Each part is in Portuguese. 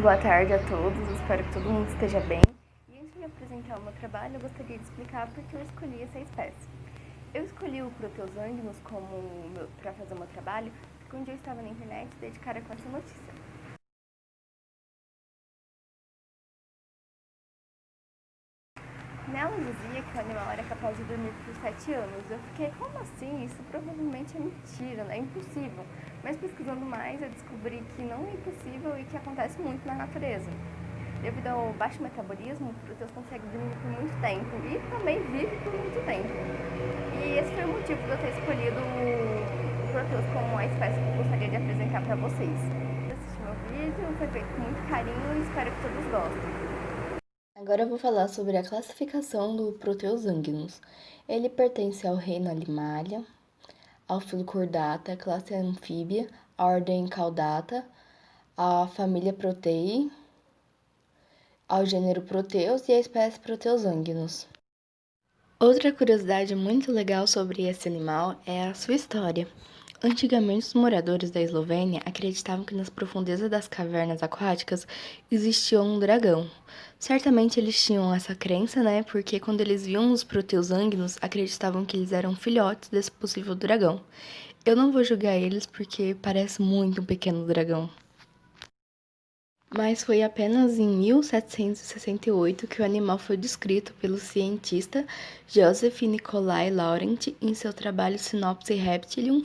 Boa tarde a todos, espero que todo mundo esteja bem. E antes de apresentar o meu trabalho, eu gostaria de explicar por que eu escolhi essa espécie. Eu escolhi o Proteus para fazer o meu trabalho porque um dia eu estava na internet e dei de cara com essa notícia. Nela dizia que o animal era capaz de dormir por 7 anos. Eu fiquei, como assim? Isso provavelmente é mentira, né? É impossível. Mas pesquisando mais, eu descobri que não é impossível e que acontece muito na natureza. Devido ao baixo metabolismo, o Proteus consegue dormir por muito tempo e também vive por muito tempo. E esse foi o motivo de eu ter escolhido o Proteus como a espécie que eu gostaria de apresentar para vocês. Assistir meu vídeo, foi feito com muito carinho e espero que todos gostem. Agora eu vou falar sobre a classificação do Proteus Ele pertence ao reino Animalia, ao filo Chordata, classe anfíbia, à ordem Caudata, à família Protei, ao gênero Proteus e à espécie Proteus. Outra curiosidade muito legal sobre esse animal é a sua história. Antigamente, os moradores da Eslovênia acreditavam que nas profundezas das cavernas aquáticas existia um dragão. Certamente eles tinham essa crença, né? Porque quando eles viam os proteusângnos, acreditavam que eles eram filhotes desse possível dragão. Eu não vou julgar eles porque parece muito um pequeno dragão. Mas foi apenas em 1768 que o animal foi descrito pelo cientista Joseph Nicolai Laurent em seu trabalho Synopsis Reptilium.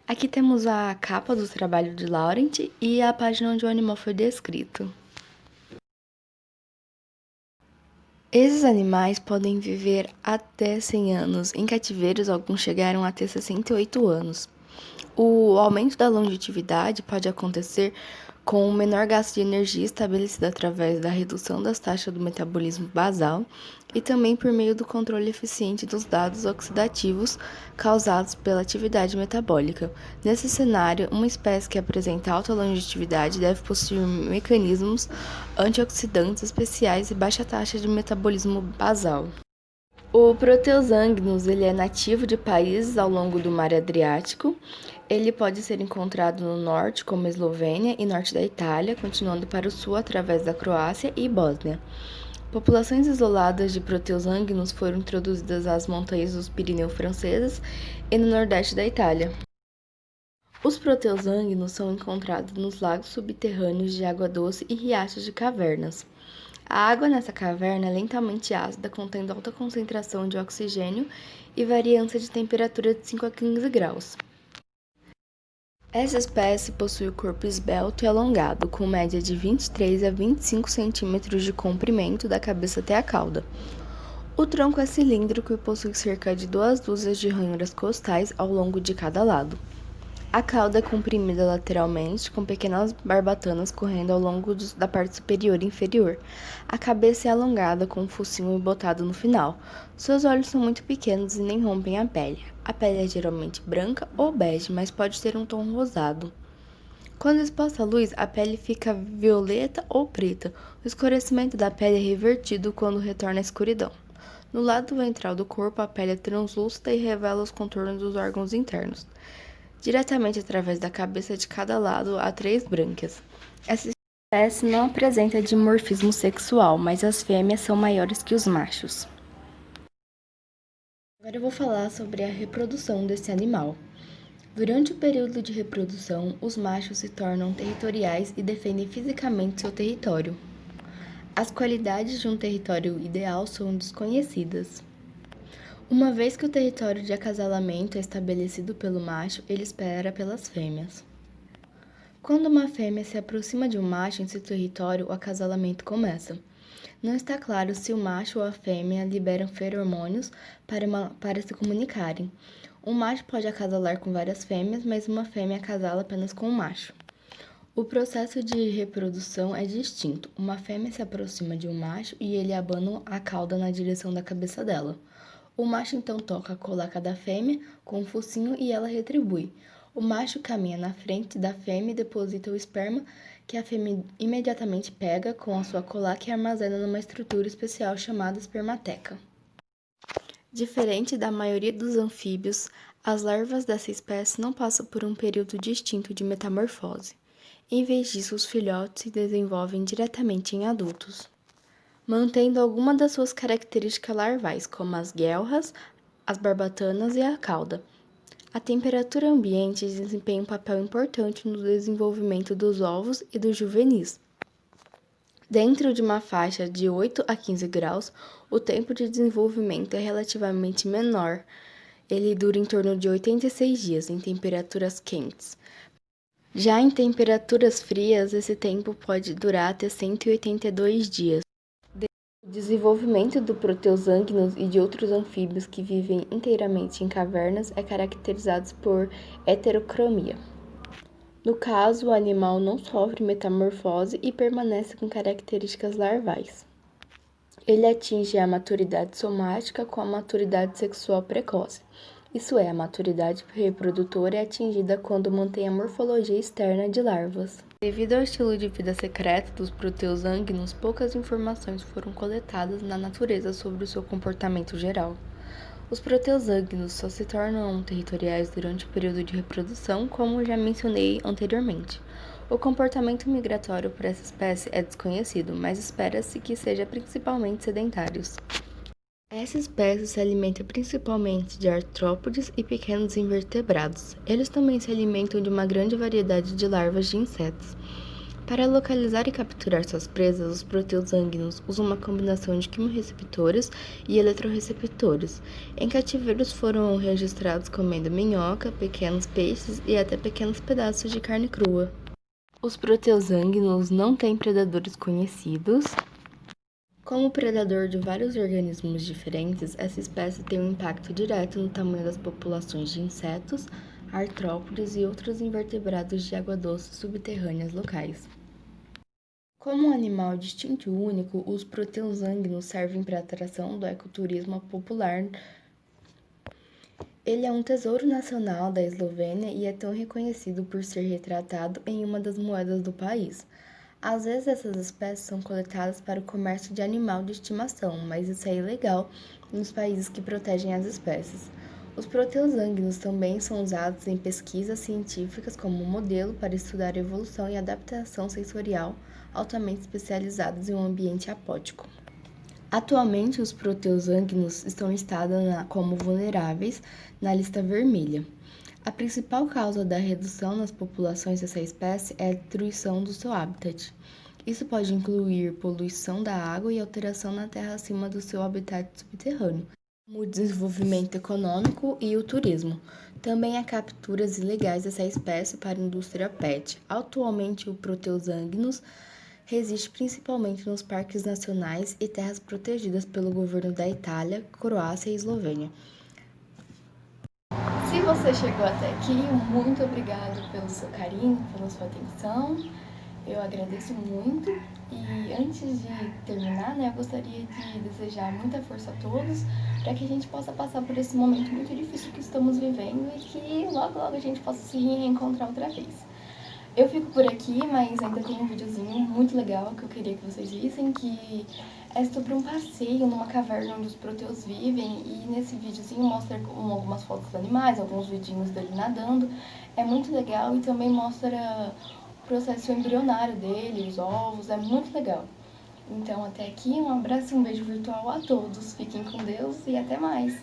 Aqui temos a capa do trabalho de Laurent e a página onde o animal foi descrito. Esses animais podem viver até 100 anos. Em cativeiros, alguns chegaram a ter 68 anos. O aumento da longevidade pode acontecer com um menor gasto de energia estabelecido através da redução das taxas do metabolismo basal e também por meio do controle eficiente dos dados oxidativos causados pela atividade metabólica. Nesse cenário, uma espécie que apresenta alta longevidade deve possuir mecanismos antioxidantes especiais e baixa taxa de metabolismo basal. O Proteus ele é nativo de países ao longo do Mar Adriático. Ele pode ser encontrado no norte, como Eslovênia, e norte da Itália, continuando para o sul através da Croácia e Bósnia. Populações isoladas de Proteus foram introduzidas às montanhas dos Pirineus francesas e no nordeste da Itália. Os Proteus são encontrados nos lagos subterrâneos de água doce e riachos de cavernas. A água nessa caverna é lentamente ácida, contendo alta concentração de oxigênio e variância de temperatura de 5 a 15 graus. Essa espécie possui o corpo esbelto e alongado, com média de 23 a 25 centímetros de comprimento da cabeça até a cauda. O tronco é cilíndrico e possui cerca de 2 dúzias de ranhuras costais ao longo de cada lado. A cauda é comprimida lateralmente, com pequenas barbatanas correndo ao longo da parte superior e inferior. A cabeça é alongada, com um focinho embotado no final. Seus olhos são muito pequenos e nem rompem a pele. A pele é geralmente branca ou bege, mas pode ter um tom rosado. Quando exposta à luz, a pele fica violeta ou preta. O escurecimento da pele é revertido quando retorna à escuridão. No lado ventral do corpo, a pele é translúcida e revela os contornos dos órgãos internos. Diretamente através da cabeça de cada lado há 3 brânquias. Essa espécie não apresenta dimorfismo sexual, mas as fêmeas são maiores que os machos. Agora eu vou falar sobre a reprodução desse animal. Durante o período de reprodução, os machos se tornam territoriais e defendem fisicamente seu território. As qualidades de um território ideal são desconhecidas. Uma vez que o território de acasalamento é estabelecido pelo macho, ele espera pelas fêmeas. Quando uma fêmea se aproxima de um macho em seu território, o acasalamento começa. Não está claro se o macho ou a fêmea liberam feromônios para se comunicarem. Um macho pode acasalar com várias fêmeas, mas uma fêmea acasala apenas com um macho. O processo de reprodução é distinto. Uma fêmea se aproxima de um macho e ele abana a cauda na direção da cabeça dela. O macho então toca a colaca da fêmea com o focinho e ela retribui. O macho caminha na frente da fêmea e deposita o esperma, que a fêmea imediatamente pega com a sua colaca e armazena numa estrutura especial chamada espermateca. Diferente da maioria dos anfíbios, as larvas dessa espécie não passam por um período distinto de metamorfose. Em vez disso, os filhotes se desenvolvem diretamente em adultos, mantendo algumas das suas características larvais, como as guelras, as barbatanas e a cauda. A temperatura ambiente desempenha um papel importante no desenvolvimento dos ovos e dos juvenis. Dentro de uma faixa de 8 a 15 graus, o tempo de desenvolvimento é relativamente menor. Ele dura em torno de 86 dias em temperaturas quentes. Já em temperaturas frias, esse tempo pode durar até 182 dias. O desenvolvimento do proteusângnios e de outros anfíbios que vivem inteiramente em cavernas é caracterizado por heterocromia. No caso, o animal não sofre metamorfose e permanece com características larvais. Ele atinge a maturidade somática com a maturidade sexual precoce. Isso é, a maturidade reprodutora é atingida quando mantém a morfologia externa de larvas. Devido ao estilo de vida secreto dos proteusângnios, poucas informações foram coletadas na natureza sobre o seu comportamento geral. Os proteusângnios só se tornam territoriais durante o período de reprodução, como já mencionei anteriormente. O comportamento migratório para essa espécie é desconhecido, mas espera-se que seja principalmente sedentários. Essa espécie se alimenta principalmente de artrópodes e pequenos invertebrados. Eles também se alimentam de uma grande variedade de larvas de insetos. Para localizar e capturar suas presas, os proteusângnios usam uma combinação de quimioreceptores e eletroreceptores. Em cativeiros foram registrados comendo minhoca, pequenos peixes e até pequenos pedaços de carne crua. Os proteusângnios não têm predadores conhecidos. Como predador de vários organismos diferentes, essa espécie tem um impacto direto no tamanho das populações de insetos, artrópodes e outros invertebrados de água doce subterrâneas locais. Como um animal distinto e único, os proteusângnios servem para a atração do ecoturismo popular. Ele é um tesouro nacional da Eslovênia e é tão reconhecido por ser retratado em uma das moedas do país. Às vezes essas espécies são coletadas para o comércio de animal de estimação, mas isso é ilegal nos países que protegem as espécies. Os proteusângnios também são usados em pesquisas científicas como modelo para estudar a evolução e adaptação sensorial altamente especializados em um ambiente apótico. Atualmente, os proteusângnios estão listados como vulneráveis na lista vermelha. A principal causa da redução nas populações dessa espécie é a destruição do seu habitat. Isso pode incluir poluição da água e alteração na terra acima do seu habitat subterrâneo, como o desenvolvimento econômico e o turismo. Também há capturas ilegais dessa espécie para a indústria pet. Atualmente, o proteusângnios resiste principalmente nos parques nacionais e terras protegidas pelo governo da Itália, Croácia e Eslovênia. Se você chegou até aqui, muito obrigado pelo seu carinho, pela sua atenção. Eu agradeço muito e antes de terminar, eu gostaria de desejar muita força a todos para que a gente possa passar por esse momento muito difícil que estamos vivendo e que logo a gente possa se reencontrar outra vez. Eu fico por aqui, mas ainda tem um videozinho muito legal que eu queria que vocês vissem, que é sobre um passeio numa caverna onde os proteus vivem, e nesse videozinho mostra algumas fotos dos animais, alguns vidinhos dele nadando. É muito legal e também mostra o processo embrionário dele, os ovos, é muito legal. Então até aqui, um abraço e um beijo virtual a todos. Fiquem com Deus e até mais!